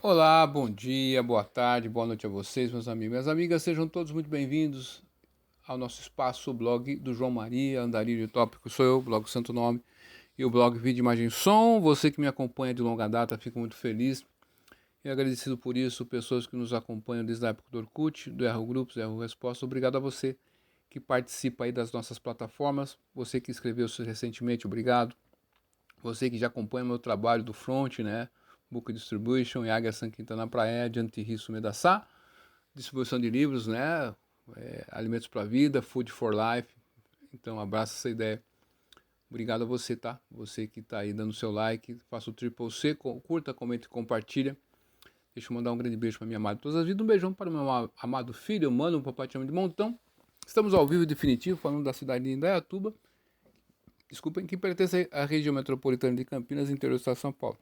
Olá, bom dia, boa tarde, boa noite a vocês, meus amigos. Minhas amigas, sejam todos muito bem-vindos ao nosso espaço, o blog do João Maria, Andarilho de Tópico. Sou eu, o blog Santo Nome e o blog Vídeo, Imagem e Som. Você que me acompanha de longa data, fico muito feliz e agradecido por isso. Pessoas que nos acompanham desde a época do Orkut, do Erro Grupos, Erro Resposta. Obrigado a você que participa aí das nossas plataformas. Você que escreveu-se recentemente, obrigado. Você que já acompanha meu trabalho do front, né? Book Distribution, Yaga San Quintana Praia, Diante Risso Medaçá, distribuição de livros, né? Alimentos para a Vida, Food for Life. Então, abraça essa ideia. Obrigado a você, tá? Você que está aí dando seu like, faça o Triple C, curta, comente e compartilha. Deixa eu mandar um grande beijo para minha amada todas as vidas. Um beijão para o meu amado filho, mano, o papai te chama de montão. Estamos ao vivo e definitivo, falando da cidade de Indaiatuba. Desculpem, que pertence à região metropolitana de Campinas, interior do estado de São Paulo.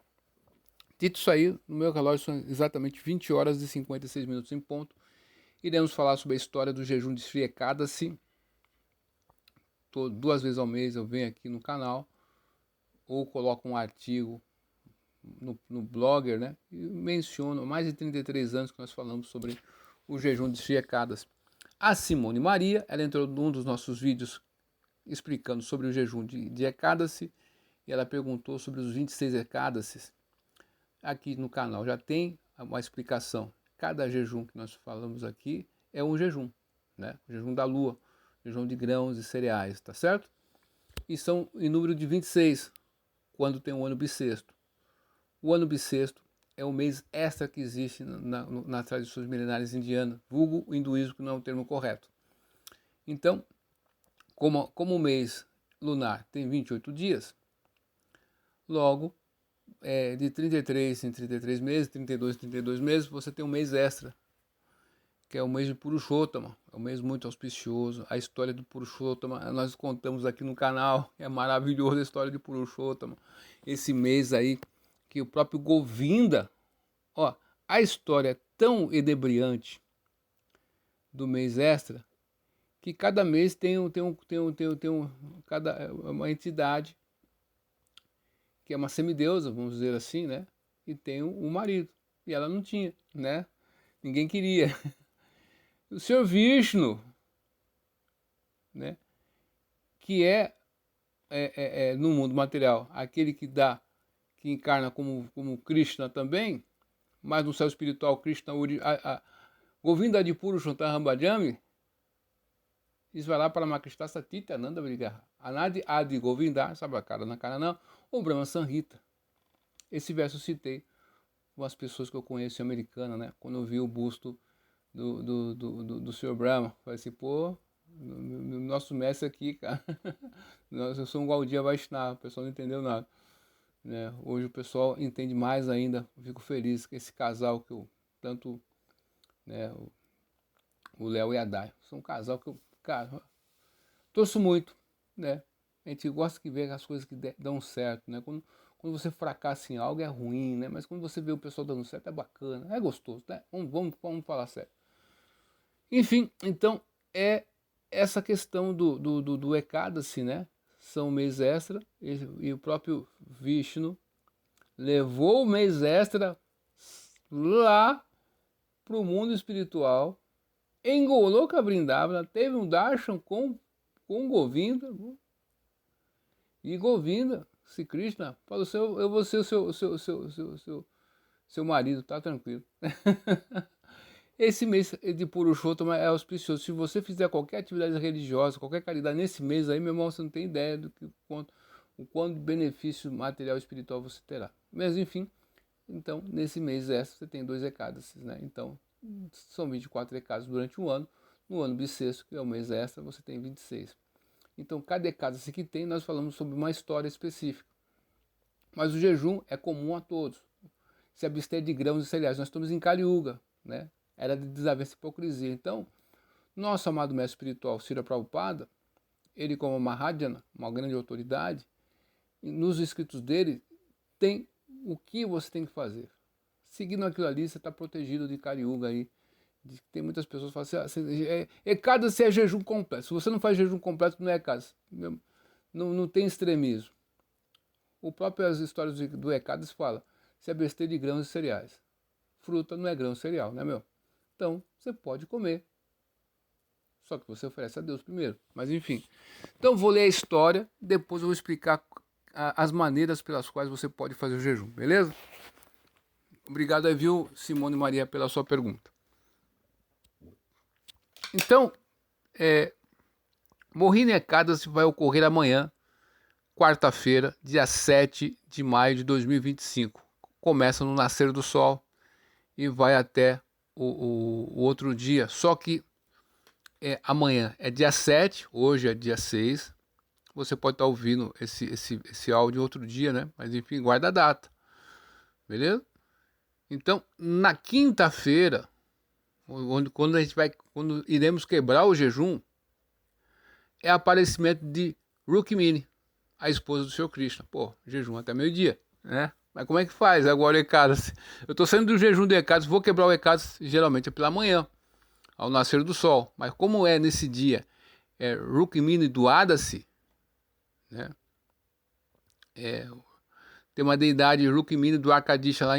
Dito isso aí, no meu relógio são exatamente 20 horas e 56 minutos em ponto. Iremos falar sobre a história do jejum de Esfriecada-se. 2 vezes ao mês eu venho aqui no canal, ou coloco um artigo no blogger, né? E menciono mais de 33 anos que nós falamos sobre o jejum de Esfriecada-se. A Simone Maria, ela entrou num dos nossos vídeos explicando sobre o jejum de Ecádace, e ela perguntou sobre os 26 Ecádaces. Aqui no canal já tem uma explicação. Cada jejum que nós falamos aqui é um jejum, né? O jejum da lua, jejum de grãos e cereais, tá certo? E são em número de 26, quando tem o ano bissexto. O ano bissexto é o mês extra que existe nas tradições milenares indianas, vulgo o hinduísmo, que não é um termo correto. Então, como o mês lunar tem 28 dias, logo, de 33 em 33 meses, 32 em 32 meses, você tem um mês extra, que é o mês de Purushottama. É um mês muito auspicioso. A história do Purushottama, nós contamos aqui no canal, é maravilhosa a história de Purushottama. Esse mês aí, que o próprio Govinda, ó, a história é tão enebriante do mês extra, que cada mês tem uma entidade que é uma semideusa, vamos dizer assim, né? E tem um marido. E ela não tinha, né? Ninguém queria. O Senhor Vishnu, né? Que no mundo material aquele que dá, que encarna como Krishna também, mas no céu espiritual Krishna, Govinda de Purushottam Rambajami, isso vai lá para Makrishna Satita Ananda Brigaha. Anadi Adi Govinda, sabe a cara na cara não, ou Brahma Sanhita. Esse verso eu citei com as pessoas que eu conheço americanas, né? Quando eu vi o busto do Sr. Brahma, falei assim, pô, nosso mestre aqui, cara, eu sou um Gaudiya Vaishnava, o pessoal não entendeu nada. Né? Hoje o pessoal entende mais ainda, eu fico feliz que esse casal que eu tanto, né, o Léo e a Dai, são um casal que eu, cara, torço muito, né? A gente gosta de ver as coisas que dão certo, né? Quando você fracassa em algo é ruim, né? Mas quando você vê o pessoal dando certo é bacana, é gostoso, né? Vamos falar sério. Enfim, então é essa questão do Ekadasi, né? São mês extra, e o próprio Vishnu levou o mês extra lá para o mundo espiritual, em Goloka Vrindavana, teve um darshan com Govinda, e Govinda, se Krishna, falou, eu vou ser o seu marido, tá tranquilo. Esse mês de Purushottama é auspicioso. Se você fizer qualquer atividade religiosa, qualquer caridade nesse mês aí, meu irmão, você não tem ideia do que o quanto benefício material e espiritual você terá. Mas enfim, então nesse mês extra você tem 2 Ekadasis, né? Então são 24 Ekadasis durante um ano. No ano bissexto, que é o mês extra, você tem 26. Então cada Ekadasi que tem, nós falamos sobre uma história específica. Mas o jejum é comum a todos. Se abster de grãos e cereais. Nós estamos em Kali Yuga, né? Era de desavença e hipocrisia. Então, nosso amado mestre espiritual, Srila Prabhupada, ele como Mahayana, uma grande autoridade, nos escritos dele, tem o que você tem que fazer. Seguindo aquilo ali, você está protegido de Kali Yuga aí. Tem muitas pessoas que falam assim, Ekadasi é jejum completo. Se você não faz jejum completo, não é Ekadasi. Não tem extremismo. O próprio as histórias do Ekadasi fala, se abster de grãos e cereais. fruta não é grão cereal, né, meu? Então, você pode comer. Só que você oferece a Deus primeiro. Mas enfim. Então, vou ler a história, depois eu vou explicar as maneiras pelas quais você pode fazer o jejum, beleza? Obrigado aí, viu, Simone Maria, pela sua pergunta. Então, Mohini Ekadasi vai ocorrer amanhã, quarta-feira, dia 7 de maio de 2025. Começa no nascer do sol e vai até o outro dia. Só que amanhã é dia 7, hoje é dia 6. Você pode estar ouvindo esse áudio outro dia, né? Mas enfim, guarda a data. Beleza? Então, na quinta-feira, quando iremos quebrar o jejum, é aparecimento de Rukmini, a esposa do Senhor Krishna. Pô, jejum até meio-dia, né? Mas como é que faz agora o Ekadasi? Eu estou saindo do jejum do Ekadasi, vou quebrar o Ekadasi, geralmente é pela manhã, ao nascer do sol. Mas como é nesse dia, Rukmini Dwadasi, né? Tem uma deidade Rukmini Dwarkadisha lá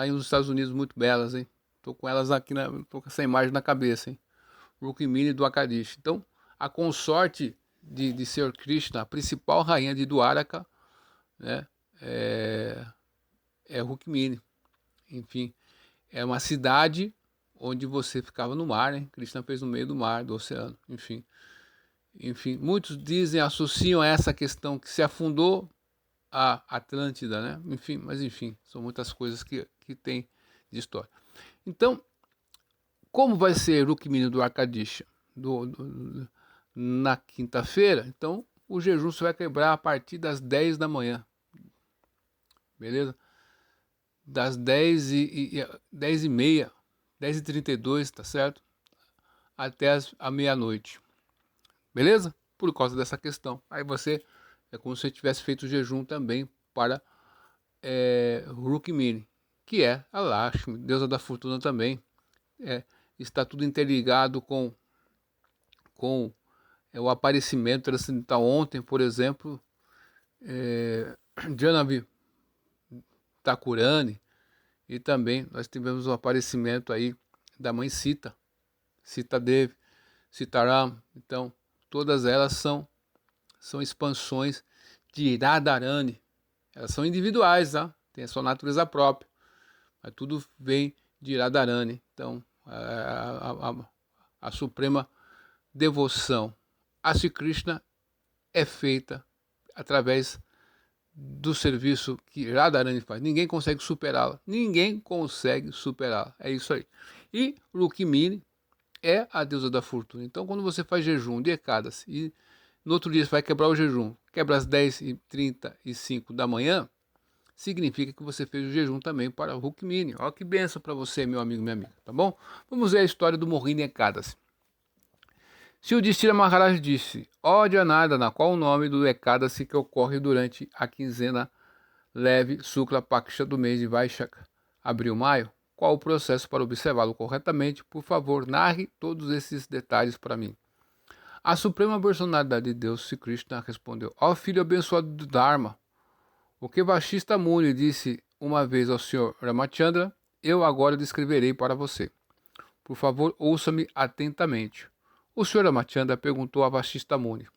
nos Estados Unidos, muito belas, hein? Tô com elas aqui, tô com essa imagem na cabeça, hein? Rukmini Dwarkadisha. Então, a consorte de Senhor Krishna, a principal rainha de Dwaraka, né? É Rukmini. Enfim, é uma cidade onde você ficava no mar, né? Krishna fez no meio do mar, do oceano, enfim. Muitos associam a essa questão que se afundou a Atlântida, né? Enfim, são muitas coisas que tem de história. Então, como vai ser Rukmini do Arkadisha na quinta-feira? Então, o jejum você vai quebrar a partir das 10 da manhã. Beleza? Das 10h30, 10h32, tá certo? Até a meia-noite. Beleza? Por causa dessa questão. Aí você, é como se você tivesse feito o jejum também para Rukmini, que é a Lakshmi, deusa da fortuna também. Está tudo interligado com o aparecimento transcendental. Ontem, por exemplo, Janavi Thakurani, e também nós tivemos o aparecimento aí da mãe Sita Devi, Sitaram. Então, todas elas são expansões de Radharani. Elas são individuais, tá? Tem a sua natureza própria, mas tudo vem de Radharani. Então, a suprema devoção a Sri Krishna é feita através do serviço que Radharani faz. Ninguém consegue superá-la. É isso aí. E Rukmini é a deusa da fortuna. Então, quando você faz jejum de Ekadasi e no outro dia você vai quebrar o jejum, quebra às 10h35 da manhã, significa que você fez o jejum também para Rukmini. Olha que benção para você, meu amigo, minha amiga, tá bom? Vamos ver a história do Mohini Ekadasi. Se o Yudhishthira Maharaj disse: ó Janardana, qual o nome do Ekadasi que ocorre durante a quinzena leve Sukla Paksha do mês de Vaishaka, abril-maio? Qual o processo para observá-lo corretamente? Por favor, narre todos esses detalhes para mim. A suprema personalidade de Deus, Sri Krishna, respondeu: ó filho abençoado do Dharma, o que Vashista Muni disse uma vez ao Sr. Ramachandra, eu agora descreverei para você. Por favor, ouça-me atentamente. O Sr. Ramachandra perguntou a Vashista Muni: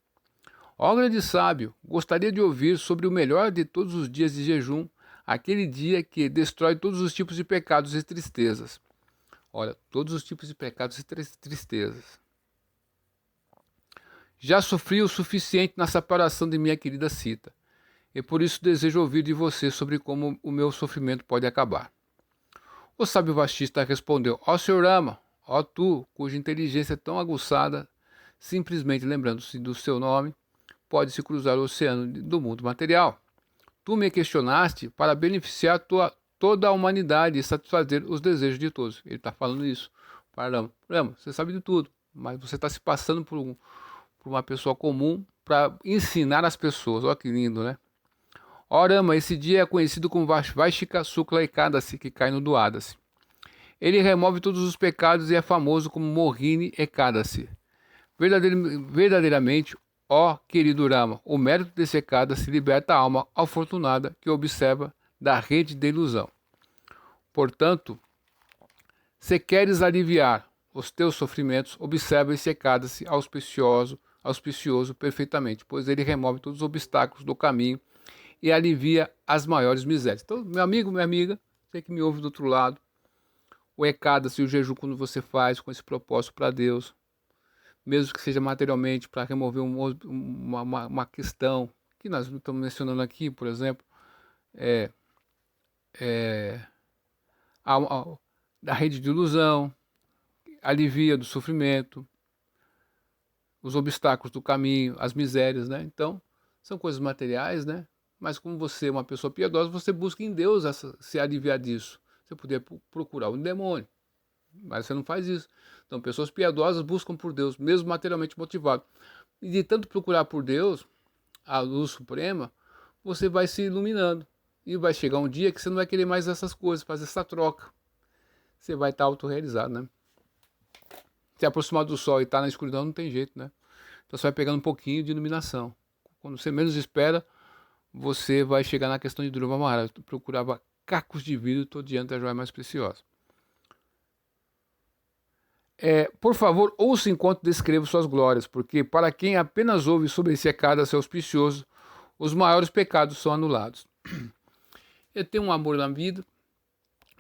ó grande sábio, gostaria de ouvir sobre o melhor de todos os dias de jejum, aquele dia que destrói todos os tipos de pecados e tristezas. Olha, todos os tipos de pecados e tristezas. Já sofri o suficiente na separação de minha querida Sita, e por isso desejo ouvir de você sobre como o meu sofrimento pode acabar. O sábio Vashista respondeu: ó Sr. Rama, ó tu, cuja inteligência é tão aguçada, simplesmente lembrando-se do seu nome, pode-se cruzar o oceano do mundo material. Tu me questionaste para beneficiar toda a humanidade e satisfazer os desejos de todos. Ele está falando isso para Rama. Rama, você sabe de tudo, mas você está se passando por uma pessoa comum para ensinar as pessoas. Olha que lindo, né? Ó Rama, esse dia é conhecido como Vaishika Sukla Ekadasi, que cai no Dwadasi. Ele remove todos os pecados e é famoso como Mohini Ekadasi. Verdadeiramente, ó querido Rama, o mérito desse Ekadasi liberta a alma afortunada que observa da rede de ilusão. Portanto, Se queres aliviar os teus sofrimentos, observa e secada-se auspicioso perfeitamente, pois ele remove todos os obstáculos do caminho e alivia as maiores misérias. Então, meu amigo, minha amiga, você que me ouve do outro lado, o ecada-se e o jejum quando você faz com esse propósito para Deus, mesmo que seja materialmente, para remover uma questão que nós estamos mencionando aqui, por exemplo, da rede de ilusão, alivia do sofrimento, os obstáculos do caminho, as misérias, né? Então, são coisas materiais, né? Mas como você é uma pessoa piedosa, você busca em Deus se aliviar disso. Você poderia procurar um demônio, mas você não faz isso. Então, pessoas piedosas buscam por Deus, mesmo materialmente motivado. E de tanto procurar por Deus, a luz suprema, você vai se iluminando. E vai chegar um dia que você não vai querer mais essas coisas, fazer essa troca. Você vai estar autorrealizado, né? Se aproximar do sol e estar na escuridão não tem jeito, né? Então você vai pegando um pouquinho de iluminação. Quando você menos espera, você vai chegar na questão de Dhruva Maharaj. Tu procurava cacos de vidro, todo diante da joia mais preciosa. Por favor, ouça enquanto descrevo suas glórias, porque para quem apenas ouve sobre esse ecada-se auspicioso, os maiores pecados são anulados. Eu tenho um amor na vida,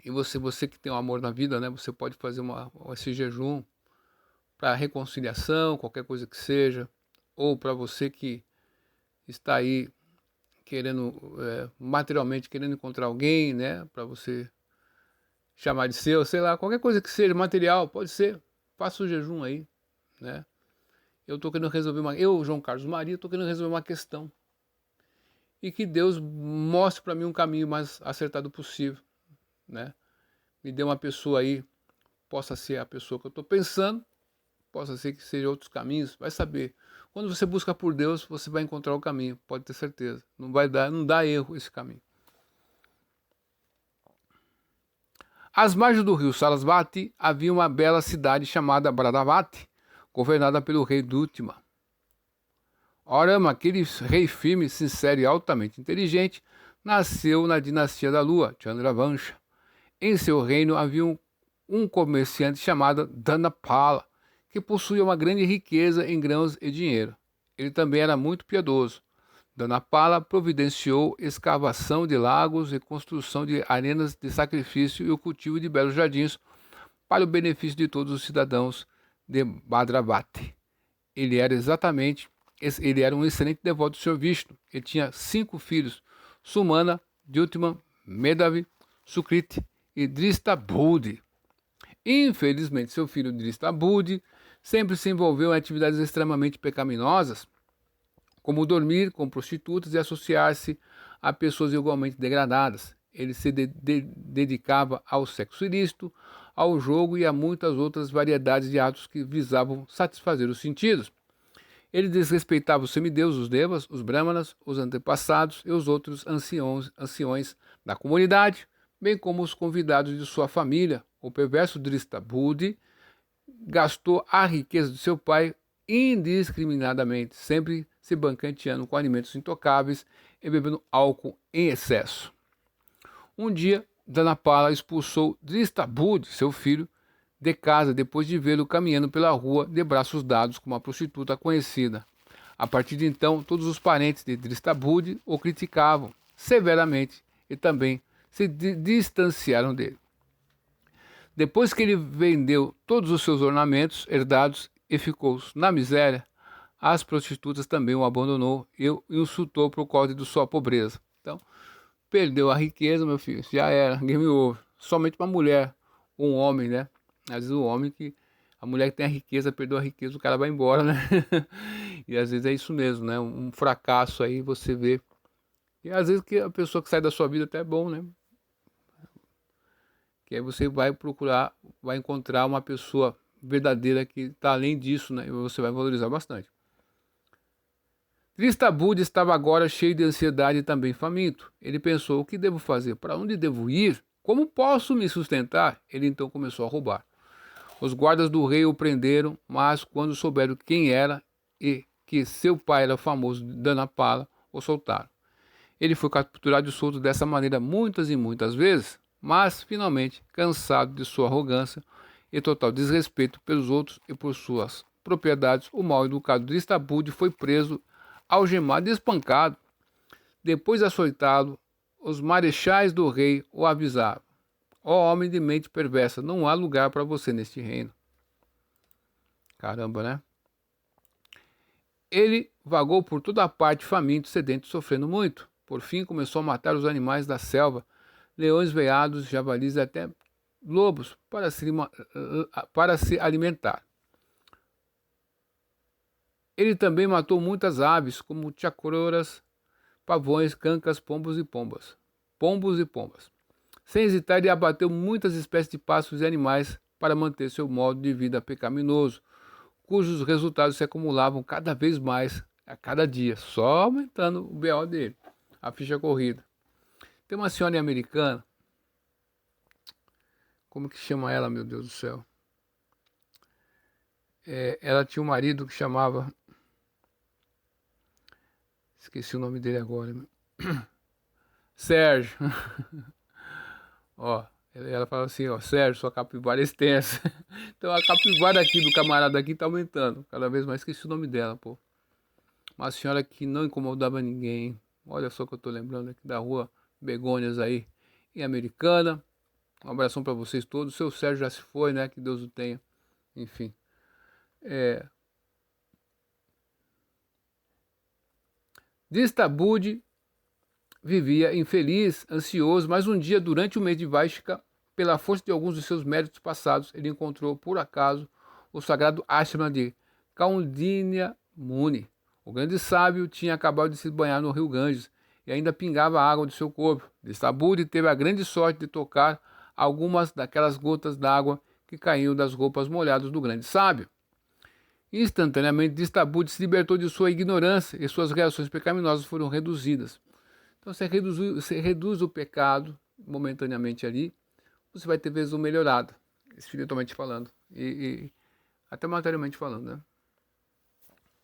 e você que tem um amor na vida, né? Você pode fazer esse jejum para reconciliação, qualquer coisa que seja, ou para você que está aí querendo, materialmente, querendo encontrar alguém, né, para você chamar de seu, sei lá, qualquer coisa que seja, material, pode ser, faça o jejum aí, né. Eu estou querendo resolver eu, João Carlos Maria, estou querendo resolver uma questão. E que Deus mostre para mim um caminho mais acertado possível, né. Me dê uma pessoa aí, possa ser a pessoa que eu estou pensando, possa ser que seja outros caminhos, vai saber. Quando você busca por Deus, você vai encontrar o caminho, pode ter certeza. Não dá erro esse caminho. Às margens do rio Sarasvati havia uma bela cidade chamada Bradavati, governada pelo rei Duttima. Ora, aquele rei firme, sincero e altamente inteligente, nasceu na dinastia da lua, Chandravansha. Em seu reino havia um comerciante chamado Dhanapala, que possuía uma grande riqueza em grãos e dinheiro. Ele também era muito piedoso. Dhanapala providenciou escavação de lagos e construção de arenas de sacrifício e o cultivo de belos jardins para o benefício de todos os cidadãos de Bhadravati. Ele era um excelente devoto do Sr. Vishnu. Ele tinha 5 filhos: Sumana, Dyutman, Medavi, Sukriti e Dristabhudi. Infelizmente, seu filho Dristabhudi sempre se envolveu em atividades extremamente pecaminosas, como dormir com prostitutas e associar-se a pessoas igualmente degradadas. Ele se dedicava ao sexo ilícito, ao jogo e a muitas outras variedades de atos que visavam satisfazer os sentidos. Ele desrespeitava os semideuses, os devas, os brahmanas, os antepassados e os outros anciões da comunidade, bem como os convidados de sua família. O perverso Dristabhudi gastou a riqueza de seu pai indiscriminadamente, sempre se banqueteando com alimentos intocáveis e bebendo álcool em excesso. Um dia, Dhanapala expulsou Dristabhudi, seu filho, de casa depois de vê-lo caminhando pela rua de braços dados com uma prostituta conhecida. A partir de então, todos os parentes de Dristabhudi o criticavam severamente e também se distanciaram dele. Depois que ele vendeu todos os seus ornamentos herdados e ficou na miséria, as prostitutas também o abandonou e o insultou por causa de sua pobreza. Então, perdeu a riqueza, meu filho, já era, game over. Somente uma mulher, um homem, né? Às vezes o homem a mulher que tem a riqueza, perdeu a riqueza, o cara vai embora, né? E às vezes é isso mesmo, né? Um fracasso aí você vê. E às vezes que a pessoa que sai da sua vida até é bom, né? Que aí você vai procurar, vai encontrar uma pessoa verdadeira que está além disso, né? E você vai valorizar bastante. Dristabhudi estava agora cheio de ansiedade e também faminto. Ele pensou: o que devo fazer? Para onde devo ir? Como posso me sustentar? Ele então começou a roubar. Os guardas do rei o prenderam, mas quando souberam quem era e que seu pai era o famoso Dhanapala, o soltaram. Ele foi capturado e solto dessa maneira muitas e muitas vezes, mas, finalmente, cansado de sua arrogância e total desrespeito pelos outros e por suas propriedades, o mal-educado Drestabude foi preso, algemado e espancado. Depois de açoitá-lo, os marechais do rei o avisaram: ó homem de mente perversa, não há lugar para você neste reino. Caramba, né? Ele vagou por toda a parte, faminto, sedento, sofrendo muito. Por fim, começou a matar os animais da selva, leões, veados, javalis e até lobos, para se alimentar. Ele também matou muitas aves, como chacroras, pavões, cancas, pombos e pombas. Sem hesitar, ele abateu muitas espécies de pássaros e animais para manter seu modo de vida pecaminoso, cujos resultados se acumulavam cada vez mais a cada dia, só aumentando o BO dele, a ficha corrida. Tem uma senhora americana, como que chama ela, meu Deus do céu? Ela tinha um marido que chamava, esqueci o nome dele agora, Sérgio. Ó, ela fala assim, ó, Sérgio, sua capivara é extensa. Então a capivara aqui do camarada aqui tá aumentando, cada vez mais. Esqueci o nome dela, pô. Uma senhora que não incomodava ninguém. Olha só que eu tô lembrando aqui da rua Begônias aí, em Americana. Um abração para vocês todos. O seu Sérgio já se foi, né? Que Deus o tenha. Enfim. Drestabude vivia infeliz, ansioso, mas um dia, durante o mês de Vaishka, pela força de alguns de seus méritos passados, ele encontrou, por acaso, o sagrado ashrama de Kaundinya Muni. O grande sábio tinha acabado de se banhar no rio Ganges e ainda pingava a água do seu corpo. Drestabude teve a grande sorte de tocar algumas daquelas gotas d'água que caíam das roupas molhadas do grande sábio. Instantaneamente, Drestabude se libertou de sua ignorância e suas reações pecaminosas foram reduzidas. Então você reduz o pecado momentaneamente ali, você vai ter vezes melhorado, espiritualmente falando, e até materialmente falando, né?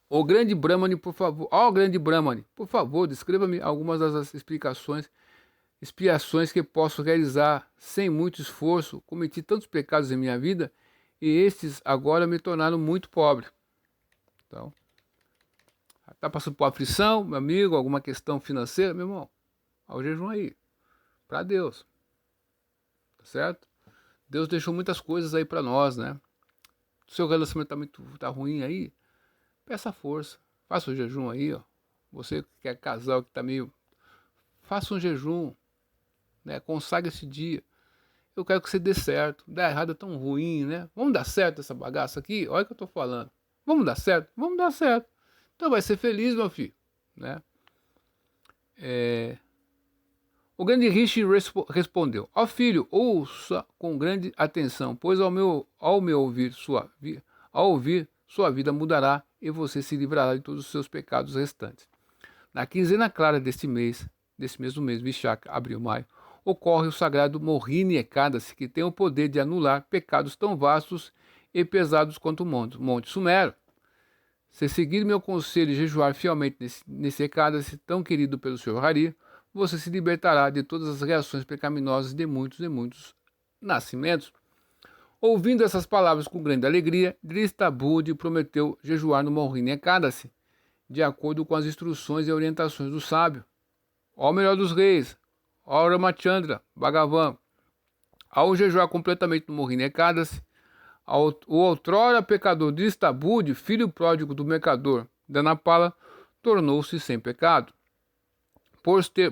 O grande Brahmani, por favor, grande Brahmani, por favor, descreva-me algumas das expiações que posso realizar sem muito esforço. Cometi tantos pecados em minha vida e estes agora me tornaram muito pobre. Então, está passando por aflição, meu amigo, alguma questão financeira, meu irmão, ao jejum aí, para Deus, tá certo? Deus deixou muitas coisas aí para nós, né? O seu relacionamento tá ruim aí, peça força, faça um jejum aí, ó. Você que é casal que tá meio, faça um jejum, né? Consagre esse dia. Eu quero que você dê certo. Dar errado é tão ruim, né? Vamos dar certo essa bagaça aqui? Olha o que eu tô falando. Vamos dar certo? Vamos dar certo. Então vai ser feliz, meu filho, né? O grande Rishi respondeu: ó filho, ouça com grande atenção, pois ao ouvir sua vida mudará e você se livrará de todos os seus pecados restantes. Na quinzena clara desse mesmo mês, Vishaka, abril-maio, ocorre o sagrado Mohini Ekadasi, que tem o poder de anular pecados tão vastos e pesados quanto o Monte Sumero. Se seguir meu conselho e jejuar fielmente nesse Ekadasi tão querido pelo Sr. Hari, você se libertará de todas as reações pecaminosas de muitos e muitos nascimentos. Ouvindo essas palavras com grande alegria, Drestabude prometeu jejuar no Mohini Ekadasi, de acordo com as instruções e orientações do sábio. Ó melhor dos reis, ó Ramachandra, Bhagavan, ao jejuar completamente no Mohini Ekadasi, o outrora pecador Drestabude, filho pródigo do mercador Dhanapala, tornou-se sem pecado.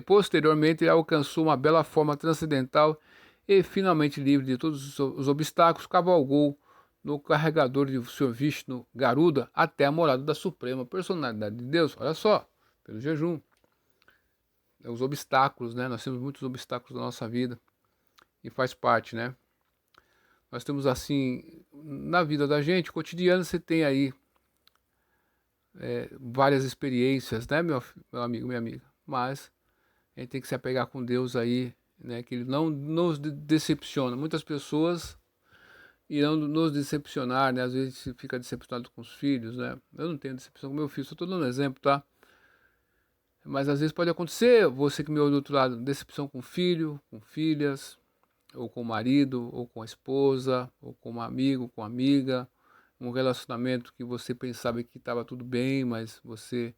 Posteriormente, ele alcançou uma bela forma transcendental e, finalmente livre de todos os obstáculos, cavalgou no carregador de Sr. Vishnu Garuda até a morada da Suprema Personalidade de Deus. Olha só, pelo jejum. Os obstáculos, né? Nós temos muitos obstáculos na nossa vida e faz parte, né? Nós temos assim, na vida da gente, cotidiana, você tem aí várias experiências, né, meu amigo, minha amiga? Mas a gente tem que se apegar com Deus aí, né? Que Ele não nos decepciona. Muitas pessoas irão nos decepcionar, né? Às vezes você fica decepcionado com os filhos, né? Eu não tenho decepção com meu filho, só estou dando um exemplo, tá? Mas às vezes pode acontecer, você que me ouve do outro lado, decepção com filho, com filhas, ou com o marido, ou com a esposa, ou com um amigo, com uma amiga, um relacionamento que você pensava que estava tudo bem, mas você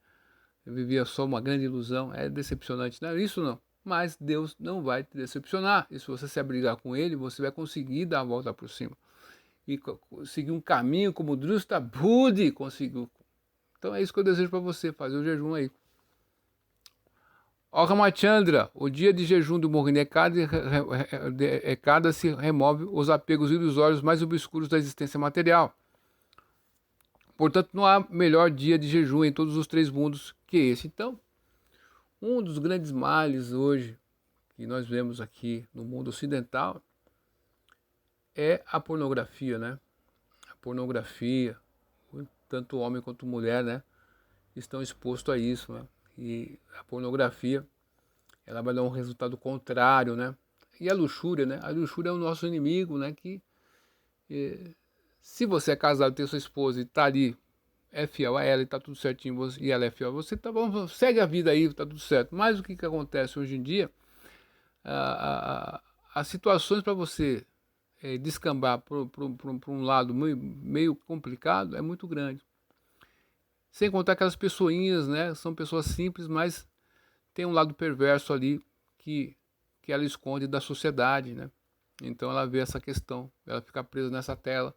vivia só uma grande ilusão, é decepcionante, não é isso não. Mas Deus não vai te decepcionar, e se você se abrigar com Ele, você vai conseguir dar a volta por cima, e seguir um caminho como Drusta Budi conseguiu. Então é isso que eu desejo para você, fazer o jejum aí. Ó Ramachandra, o dia de jejum do Mohini Ekadasi remove os apegos ilusórios mais obscuros da existência material. Portanto, não há melhor dia de jejum em todos os três mundos que esse. Então, um dos grandes males hoje que nós vemos aqui no mundo ocidental é a pornografia, né? A pornografia, tanto homem quanto mulher, né? Estão expostos a isso, né? E a pornografia, ela vai dar um resultado contrário, né? E a luxúria, né? A luxúria é o nosso inimigo, né? Que se você é casado, tem sua esposa e tá ali, é fiel a ela e tá tudo certinho, e ela é fiel a você, tá bom, segue a vida aí, tá tudo certo. Mas o que acontece hoje em dia, as situações para você descambar para um lado meio complicado é muito grande. Sem contar aquelas pessoinhas, né? São pessoas simples, mas tem um lado perverso ali que ela esconde da sociedade, né? Então ela vê essa questão, ela fica presa nessa tela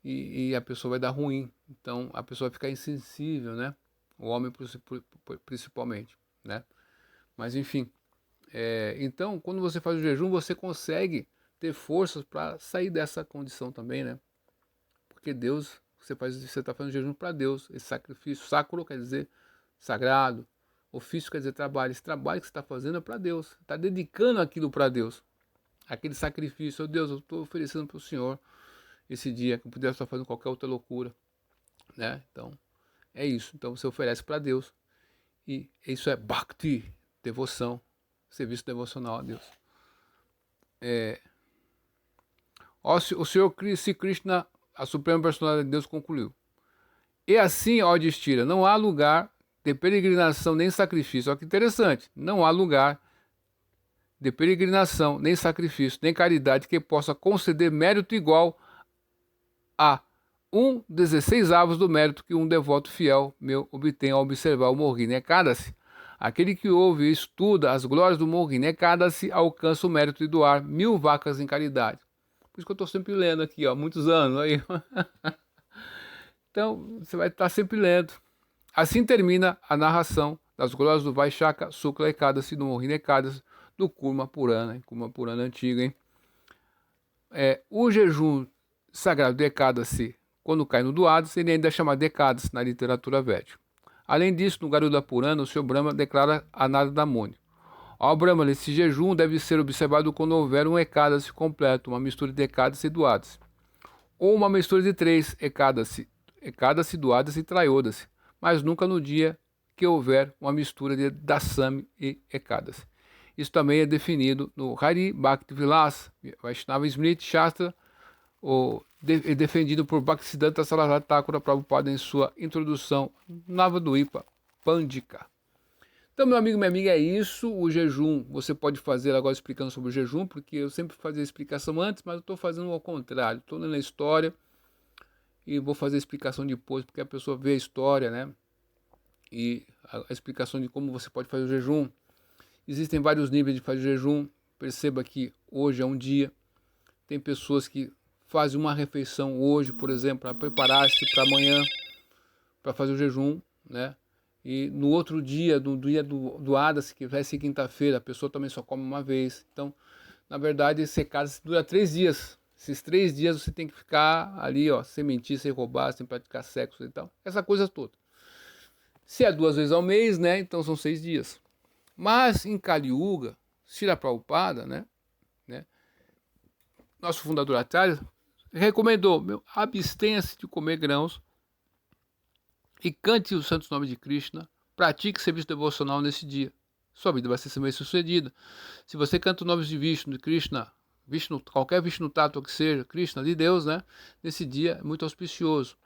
e a pessoa vai dar ruim. Então a pessoa vai ficar insensível, né? O homem principalmente, né? Mas enfim, então quando você faz o jejum, você consegue ter forças para sair dessa condição também, né? Porque Deus, você está fazendo jejum para Deus. Esse sacrifício, sacro quer dizer sagrado, ofício quer dizer trabalho. Esse trabalho que você está fazendo é para Deus. Está dedicando aquilo para Deus. Aquele sacrifício, oh Deus, eu estou oferecendo para o Senhor esse dia, que eu pudesse estar fazendo qualquer outra loucura, né? Então, é isso. Então você oferece para Deus. E isso é bhakti, devoção, serviço devocional a Deus. O Senhor Sri Krishna, a Suprema Personalidade de Deus, concluiu: e assim, ó Yudhishthira, não há lugar de peregrinação nem sacrifício. Olha que interessante. Não há lugar de peregrinação, nem sacrifício, nem caridade que possa conceder mérito igual a 1/16 do mérito que um devoto fiel meu obtém ao observar o Mohini Ekadasi. Aquele que ouve e estuda as glórias do Mohini Ekadasi alcança o mérito de doar 1000 vacas em caridade. Por isso que eu estou sempre lendo aqui, ó, muitos anos aí. Então, você vai estar sempre lendo. Assim termina a narração das glórias do Vaishaka Sukla Ekadasi, do Mohini Ekadasi, do Kurma Purana, hein? Kurma Purana antigo, hein? O jejum sagrado de Ekadasi, quando cai no Duadas, ele ainda é chamado de Ekadasi na literatura védica. Além disso, no Garuda Purana, o Sr. Brahma declara a Narada Muni: ó Brahma, esse jejum deve ser observado quando houver um Ekadasi completo, uma mistura de Ekadasi e Duadas, ou uma mistura de 3 Ekadasi, Duadas e Trayodasi, mas nunca no dia que houver uma mistura de Dasami e Ekadasi. Isso também é definido no Hari Bhakti Vilas, Vaishnava Smriti Shastra, defendido por Bhaktisiddhanta Sarasvati Thakura Prabhupada em sua introdução Navadvipa Pandika. Então, meu amigo, minha amiga, é isso. O jejum, você pode fazer agora explicando sobre o jejum, porque eu sempre fazia a explicação antes, mas eu estou fazendo ao contrário. Estou lendo a história e vou fazer a explicação depois, porque a pessoa vê a história, né? E a explicação de como você pode fazer o jejum. Existem vários níveis de fazer o jejum. Perceba que hoje é um dia. Tem pessoas que fazem uma refeição hoje, por exemplo, para preparar-se para amanhã, para fazer o jejum, né? E no outro dia, no dia do Adas, que vai ser quinta-feira, a pessoa também só come uma vez. Então, na verdade, esse casa dura 3 dias. Esses 3 dias você tem que ficar ali, ó, sem mentir, sem roubar, sem praticar sexo e tal. Essa coisa toda. Se é 2 vezes ao mês, né? Então são 6 dias. Mas em Kali Yuga, Srila Prabhupada, né? Nosso fundador Acharya recomendou: abstenha-se de comer grãos e cante o santo nome de Krishna, pratique serviço devocional nesse dia. Sua vida vai ser bem sucedida. Se você canta o nome de Vishnu, de Krishna, qualquer Vishnu Tattva que seja, Krishna, de Deus, né? Nesse dia é muito auspicioso.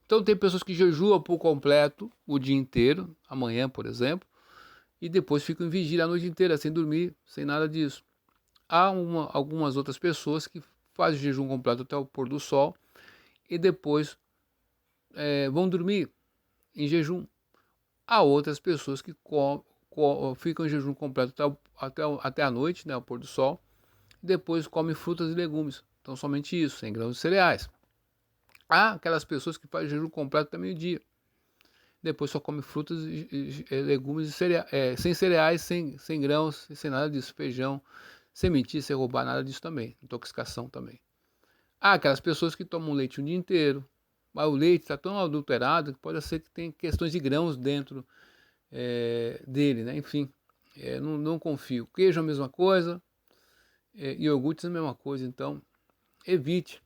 Então tem pessoas que jejuam por completo o dia inteiro, amanhã, por exemplo, e depois ficam em vigília a noite inteira, sem dormir, sem nada disso. há algumas outras pessoas que fazem jejum completo até o pôr do sol e depois vão dormir em jejum. Há outras pessoas que ficam em jejum completo até a noite, né, ao pôr do sol, e depois comem frutas e legumes. Então somente isso, sem grãos de cereais. Há aquelas pessoas que fazem jejum completo até meio-dia. Depois só come frutas e legumes sem cereais, sem grãos, sem nada disso, feijão, sem mentir, sem roubar, nada disso também, intoxicação também. Há aquelas pessoas que tomam leite o dia inteiro, mas o leite está tão adulterado que pode ser que tenha questões de grãos dentro dele, né? Enfim, não confio. Queijo é a mesma coisa, iogurte é a mesma coisa, então evite.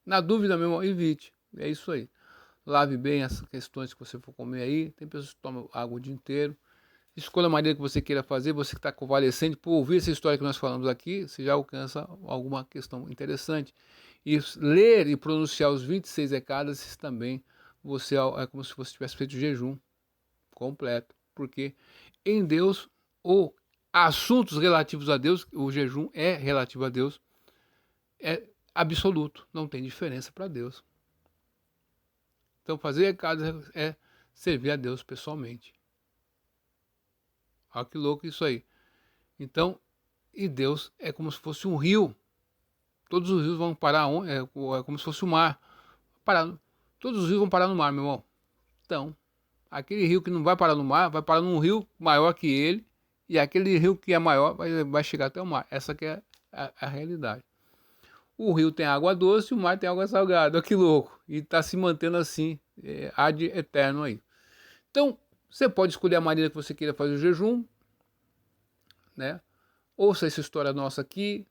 Na dúvida mesmo, evite. É isso aí. Lave bem as questões que você for comer aí. Tem pessoas que tomam água o dia inteiro. Escolha a maneira que você queira fazer. Você que está convalescente, por ouvir essa história que nós falamos aqui, você já alcança alguma questão interessante. E ler e pronunciar os 26 Ecádases também, você é como se você tivesse feito jejum completo. Porque em Deus, ou assuntos relativos a Deus, o jejum é relativo a Deus, é absoluto. Não tem diferença para Deus. Então fazer Ecádases é servir a Deus pessoalmente. Olha que louco isso aí. Então, e Deus é como se fosse um rio. Todos os rios vão parar, é como se fosse o mar. Todos os rios vão parar no mar, meu irmão. Então, aquele rio que não vai parar no mar, vai parar num rio maior que ele, e aquele rio que é maior vai chegar até o mar. Essa que é a realidade. O rio tem água doce e o mar tem água salgada. Olha que louco. E está se mantendo assim, ad eterno aí. Então, você pode escolher a maneira que você queira fazer o jejum, né? Ouça essa história nossa aqui.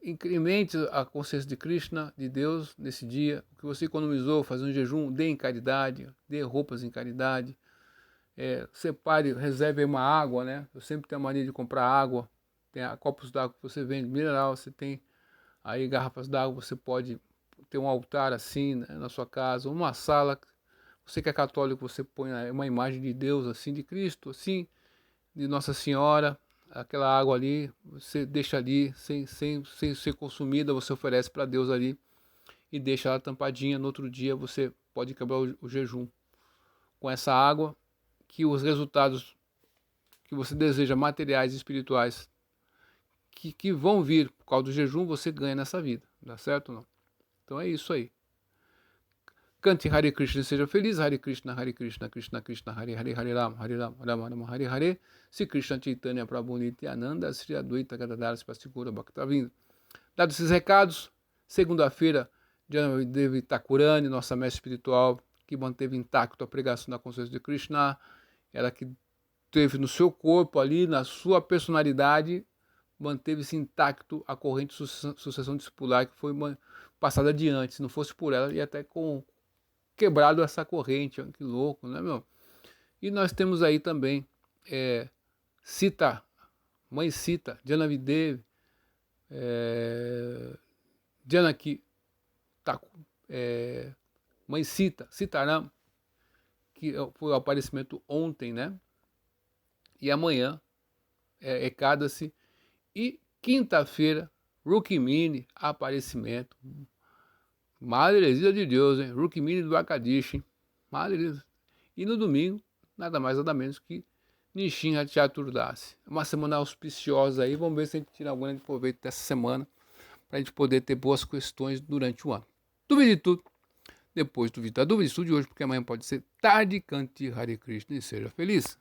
Incremente a consciência de Krishna, de Deus, nesse dia. O que você economizou fazendo jejum, dê em caridade, dê roupas em caridade. Separe, reserve uma água, né? Eu sempre tenho a mania de comprar água. Tem copos d'água que você vende, mineral, você tem aí garrafas d'água, você pode ter um altar assim, né, na sua casa, uma sala. Você que é católico, você põe uma imagem de Deus, assim, de Cristo, assim, de Nossa Senhora. Aquela água ali, você deixa ali, sem ser consumida, você oferece para Deus ali e deixa ela tampadinha. No outro dia você pode quebrar o jejum com essa água, que os resultados que você deseja, materiais e espirituais, que vão vir por causa do jejum, você ganha nessa vida, dá certo ou não? Então é isso aí. Cante Hare Krishna, seja feliz. Hare Krishna, Krishna Krishna, Hare Hare, Hare Rama, Rama Rama, Hare Hare. Se Krishna Chaitanya Prabhu Nityananda, Sri Advaita Gadadara Spastikura Bhaktavinda. Dados esses recados, segunda-feira, Janadevi Thakurani, nossa mestre espiritual, que manteve intacto a pregação da consciência de Krishna, ela que teve no seu corpo ali, na sua personalidade, manteve-se intacto a corrente de sucessão discipular que foi passada adiante. Se não fosse por ela, ia até quebrado essa corrente. Que louco, né, meu? E nós temos aí também Sita, mãe Sita, Janavidevi, Janaki, mãe Sita, Sitaram, que foi o aparecimento ontem, né? E amanhã é Ekadasi. E quinta-feira, Rukmini, aparecimento. Madrezinha de Deus, hein? Rukmini do Akadish, Madre. E no domingo, nada mais nada menos que Nishin Chaturdashi. Uma semana auspiciosa aí. Vamos ver se a gente tira algum grande proveito dessa semana, para a gente poder ter boas questões durante o ano. Duvide de tudo. Depois duvide de tudo de hoje, porque amanhã pode ser tarde. Cante Hare Krishna e seja feliz.